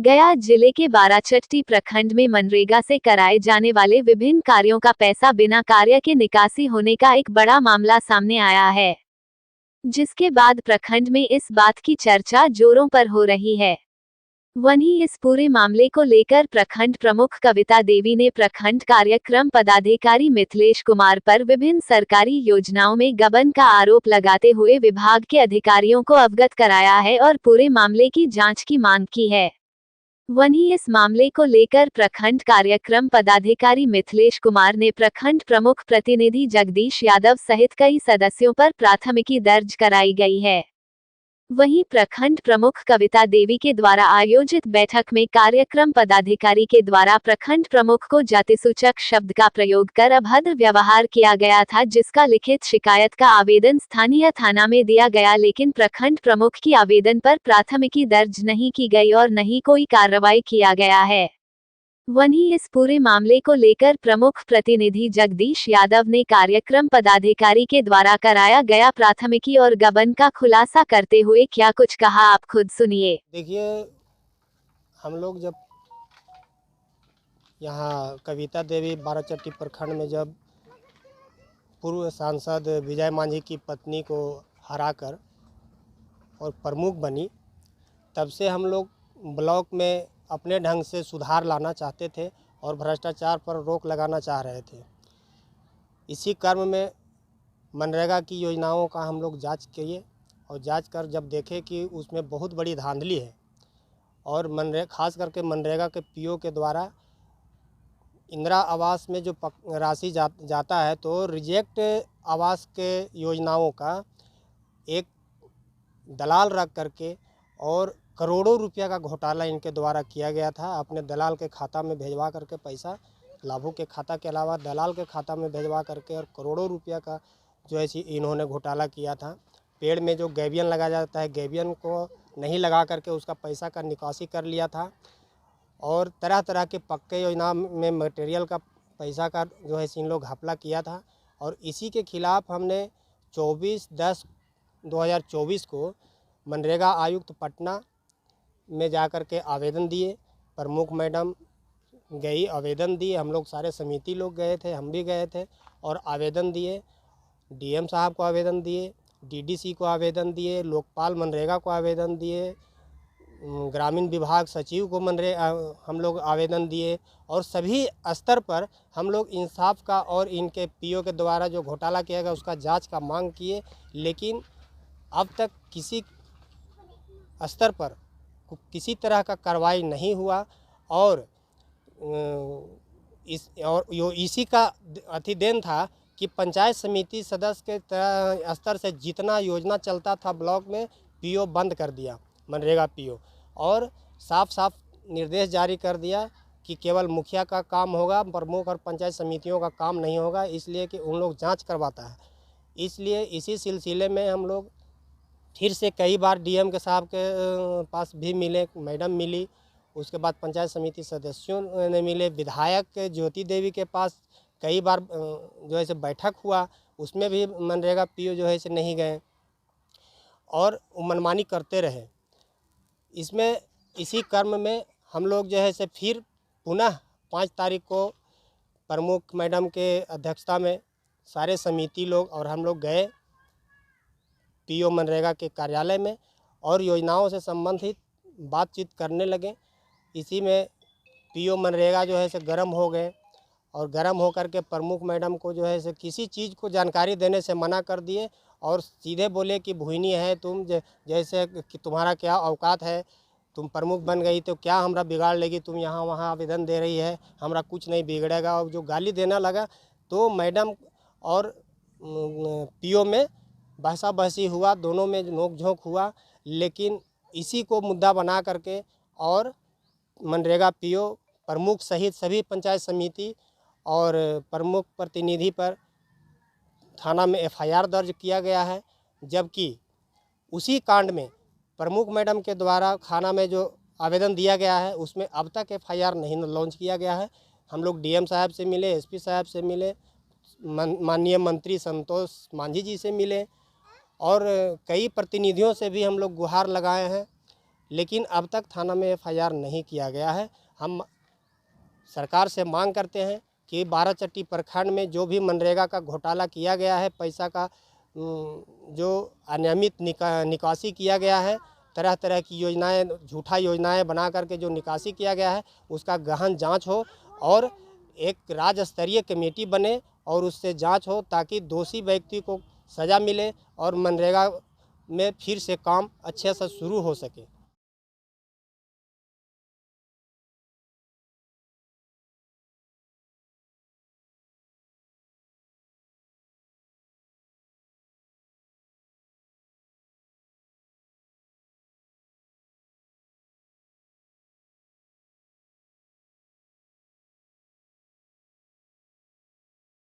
गया जिले के बाराचट्टी प्रखंड में मनरेगा से कराए जाने वाले विभिन्न कार्यों का पैसा बिना कार्य के निकासी होने का एक बड़ा मामला सामने आया है, जिसके बाद प्रखंड में इस बात की चर्चा जोरों पर हो रही है। वहीं इस पूरे मामले को लेकर प्रखंड प्रमुख कविता देवी ने प्रखंड कार्यक्रम पदाधिकारी मिथिलेश कुमार पर विभिन्न सरकारी योजनाओं में गबन का आरोप लगाते हुए विभाग के अधिकारियों को अवगत कराया है और पूरे मामले की जांच की मांग की है। वहीं इस मामले को लेकर प्रखंड कार्यक्रम पदाधिकारी मिथिलेश कुमार ने प्रखंड प्रमुख प्रतिनिधि जगदीश यादव सहित कई सदस्यों पर प्राथमिकी दर्ज कराई गई है। वहीं प्रखंड प्रमुख कविता देवी के द्वारा आयोजित बैठक में कार्यक्रम पदाधिकारी के द्वारा प्रखंड प्रमुख को जातिसूचक शब्द का प्रयोग कर अभद्र व्यवहार किया गया था, जिसका लिखित शिकायत का आवेदन स्थानीय थाना में दिया गया, लेकिन प्रखंड प्रमुख की आवेदन पर प्राथमिकी दर्ज नहीं की गई और न ही कोई कार्रवाई किया गया है। वहीं इस पूरे मामले को लेकर प्रमुख प्रतिनिधि जगदीश यादव ने कार्यक्रम पदाधिकारी के द्वारा कराया गया प्राथमिकी और गबन का खुलासा करते हुए क्या कुछ कहा, आप खुद सुनिए। देखिए, हम लोग जब यहाँ कविता देवी बाराचट्टी प्रखंड में जब पूर्व सांसद विजय मांझी की पत्नी को हराकर और प्रमुख बनी, तब से हम लोग ब्लॉक में अपने ढंग से सुधार लाना चाहते थे और भ्रष्टाचार पर रोक लगाना चाह रहे थे। इसी क्रम में मनरेगा की योजनाओं का हम लोग जांच किए और जांच कर जब देखे कि उसमें बहुत बड़ी धांधली है और खास करके मनरेगा के पीओ के द्वारा इंदिरा आवास में जो राशि जाता है, तो रिजेक्ट आवास के योजनाओं का एक दलाल रख करके और करोड़ों रुपया का घोटाला इनके द्वारा किया गया था। अपने दलाल के खाता में भेजवा करके पैसा, लाभों के खाता के अलावा दलाल के खाता में भेजवा करके और करोड़ों रुपया का जो है इन्होंने घोटाला किया था। पेड़ में जो गैबियन लगा जाता है, गैबियन को नहीं लगा करके उसका पैसा का निकासी कर लिया था और तरह तरह के पक्के योजना में मटेरियल का पैसा का जो है इन लोग घपला किया था। और इसी के खिलाफ हमने 24/10/2024 को मनरेगा आयुक्त पटना में जाकर के आवेदन दिए। प्रमुख मैडम गई, आवेदन दिए, हम लोग सारे समिति लोग गए थे, हम भी गए थे और आवेदन दिए। डीएम साहब को आवेदन दिए, डीडीसी को आवेदन दिए, लोकपाल मनरेगा को आवेदन दिए, ग्रामीण विभाग सचिव को हम लोग आवेदन दिए और सभी स्तर पर हम लोग इंसाफ का और इनके पीओ के द्वारा जो घोटाला किया गया उसका जांच का मांग किए। लेकिन अब तक किसी स्तर पर किसी तरह का कार्रवाई नहीं हुआ और इसी का अतिदेन था कि पंचायत समिति सदस्य के स्तर से जितना योजना चलता था ब्लॉक में, पीओ बंद कर दिया, मनरेगा पीओ, और साफ साफ निर्देश जारी कर दिया कि केवल मुखिया का काम होगा, प्रमुख और पंचायत समितियों का काम नहीं होगा, इसलिए कि उन लोग जांच करवाता है। इसलिए इसी सिलसिले में हम लोग फिर से कई बार डीएम के साहब के पास भी मिले, मैडम मिली, उसके बाद पंचायत समिति सदस्यों ने मिले, विधायक ज्योति देवी के पास कई बार जो है बैठक हुआ, उसमें भी मनरेगा पीओ जो है नहीं गए और मनमानी करते रहे। इसी क्रम में हम लोग जो है फिर पुनः 5 तारीख को प्रमुख मैडम के अध्यक्षता में सारे समिति लोग और हम लोग गए पीओ मनरेगा के कार्यालय में और योजनाओं से संबंधित बातचीत करने लगे। इसी में पीओ मनरेगा जो है गर्म हो गए और गर्म होकर के प्रमुख मैडम को जो है किसी चीज़ को जानकारी देने से मना कर दिए और सीधे बोले कि भुइनी है तुम, जैसे कि तुम्हारा क्या औकात है, तुम प्रमुख बन गई तो क्या हमरा बिगाड़ लेगी, तुम यहाँ वहाँ आवेदन दे रही है, हमरा कुछ नहीं बिगड़ेगा। और जो गाली देना लगा तो मैडम और पीओ में बहसा बहसी हुआ, दोनों में नोक झोंक हुआ। लेकिन इसी को मुद्दा बना करके और मनरेगा पीओ प्रमुख सहित सभी पंचायत समिति और प्रमुख प्रतिनिधि पर थाना में एफआईआर दर्ज किया गया है। जबकि उसी कांड में प्रमुख मैडम के द्वारा थाना में जो आवेदन दिया गया है उसमें अब तक एफआईआर नहीं लॉन्च किया गया है। हम लोग डीएम साहब से मिले, एसपी साहब से मिले, माननीय मंत्री संतोष मांझी जी से मिले और कई प्रतिनिधियों से भी हम लोग गुहार लगाए हैं लेकिन अब तक थाना में FIR नहीं किया गया है। हम सरकार से मांग करते हैं कि बाराचट्टी प्रखंड में जो भी मनरेगा का घोटाला किया गया है, पैसा का जो अनियमित निकासी किया गया है, तरह तरह की योजनाएं, झूठा योजनाएं बना करके जो निकासी किया गया है, उसका गहन जांच हो और एक राज्य स्तरीय कमेटी बने और उससे जांच हो ताकि दोषी व्यक्ति को सज़ा मिले और मनरेगा में फिर से काम अच्छे से शुरू हो सके।